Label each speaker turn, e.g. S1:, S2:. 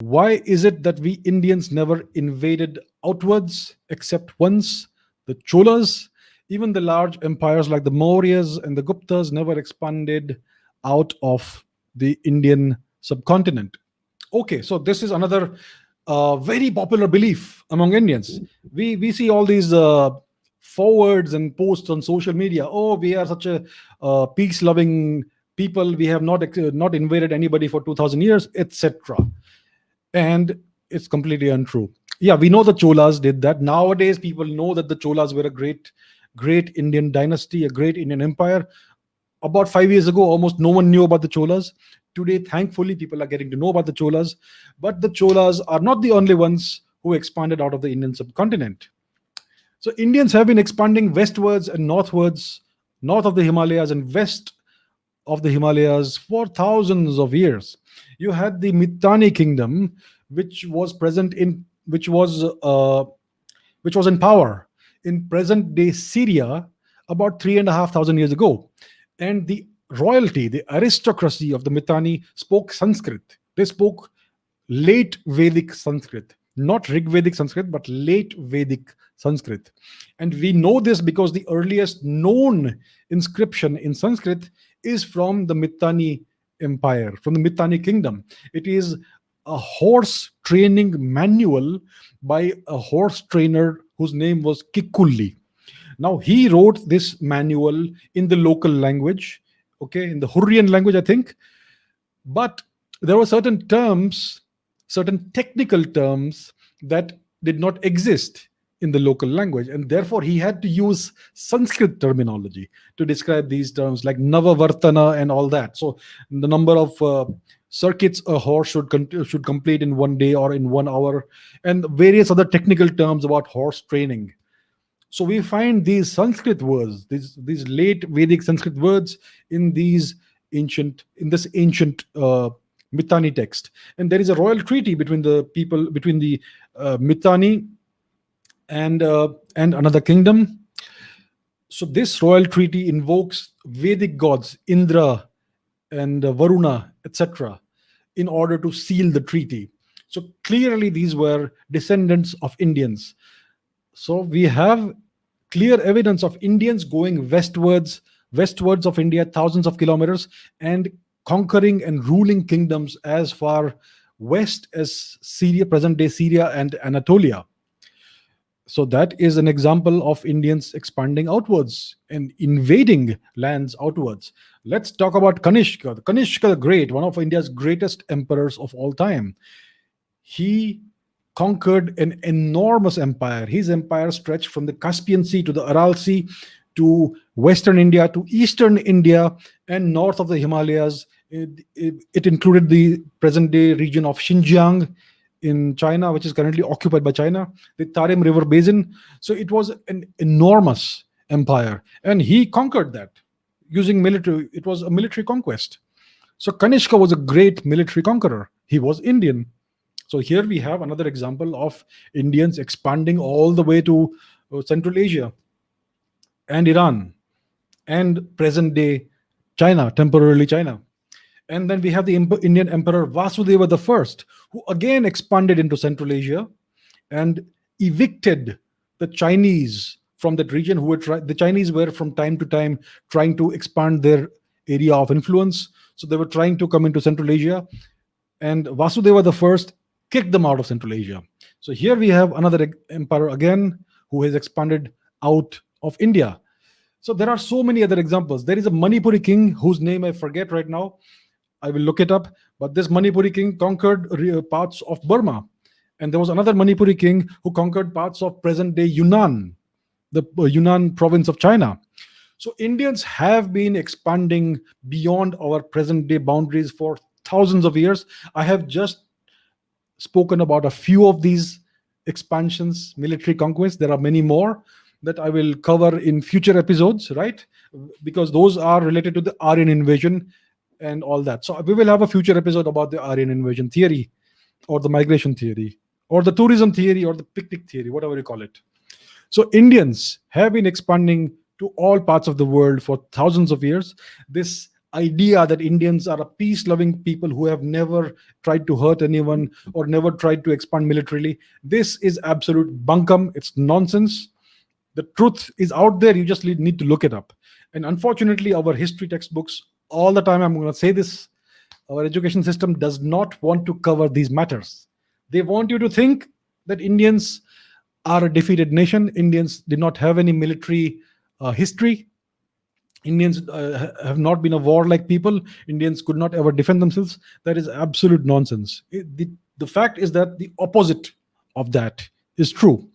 S1: Why is it that we Indians never invaded outwards except once? The Cholas, even the large empires like the Mauryas and the Guptas never expanded out of the Indian subcontinent. Okay, so this is another very popular belief among Indians. We see all these forwards and posts on social media. Oh, we are such a peace-loving people. We have not invaded anybody for 2,000 years, etc. And it's completely untrue. Yeah, we know the Cholas did that. Nowadays, people know that the Cholas were a great Indian dynasty, a great Indian empire. About 5 years ago, almost no one knew about the Cholas. Today, thankfully, people are getting to know about the Cholas. But the Cholas are not the only ones who expanded out of the Indian subcontinent. So Indians have been expanding westwards and northwards, north of the Himalayas and west of the Himalayas for thousands of years. You had the Mitanni kingdom, which was present in which was in power in present day Syria about 3,500 years ago. And the royalty, the aristocracy of the Mitanni spoke Sanskrit. They spoke late Vedic Sanskrit, not Rig Vedic Sanskrit, but late Vedic Sanskrit. And we know this because the earliest known inscription in Sanskrit is from the Mitanni Empire, from the Mitanni kingdom. It is a horse training manual by a horse trainer whose name was Kikulli. Now, he wrote this manual in the local language, okay, in the Hurrian language, I think. But there were certain terms, certain technical terms that did not exist in the local language. And therefore, he had to use Sanskrit terminology to describe these terms like Navavartana and all that. So, the number of circuits a horse should complete in one day or in 1 hour, and various other technical terms about horse training. So we find these Sanskrit words, these late Vedic Sanskrit words in this ancient Mitanni text. And there is a royal treaty between the Mitanni and another kingdom. So this royal treaty invokes Vedic gods, Indra and Varuna, etc., in order to seal the treaty. So clearly, these were descendants of Indians. So we have clear evidence of Indians going westwards of India, thousands of kilometers, and conquering and ruling kingdoms as far west as Syria, present day Syria and Anatolia. So that is an example of Indians expanding outwards and invading lands outwards. Let's talk about Kanishka. Kanishka the Great, one of India's greatest emperors of all time. He conquered an enormous empire. His empire stretched from the Caspian Sea to the Aral Sea to Western India to Eastern India and north of the Himalayas. It included the present day region of Xinjiang in China, which is currently occupied by China, the Tarim River Basin. So it was an enormous empire. And he conquered that using military. It was a military conquest. So Kanishka was a great military conqueror. He was Indian. So here we have another example of Indians expanding all the way to Central Asia and Iran and present day China, temporarily China. And then we have the Indian Emperor Vasudeva I, who again expanded into Central Asia and evicted the Chinese from that region. The Chinese were from time to time trying to expand their area of influence. So they were trying to come into Central Asia, and Vasudeva I kicked them out of Central Asia. So here we have another emperor again who has expanded out of India. So there are so many other examples. There is a Manipuri king whose name I forget right now. I will look it up. But this Manipuri king conquered parts of Burma. And there was another Manipuri king who conquered parts of present-day Yunnan, the Yunnan province of China. So Indians have been expanding beyond our present-day boundaries for thousands of years. I have just spoken about a few of these expansions, military conquests. There are many more that I will cover in future episodes, right? Because those are related to the Aryan invasion and all that. So we will have a future episode about the Aryan invasion theory or the migration theory or the tourism theory or the picnic theory, whatever you call it. So Indians have been expanding to all parts of the world for thousands of years. This idea that Indians are a peace loving people who have never tried to hurt anyone or never tried to expand militarily. This is absolute bunkum. It's nonsense. The truth is out there. You just need to look it up. And unfortunately, our history textbooks, all the time, I'm going to say this, our education system does not want to cover these matters. They want you to think that Indians are a defeated nation. Indians did not have any military history. Indians have not been a warlike people. Indians could not ever defend themselves. That is absolute nonsense. The fact is that the opposite of that is true.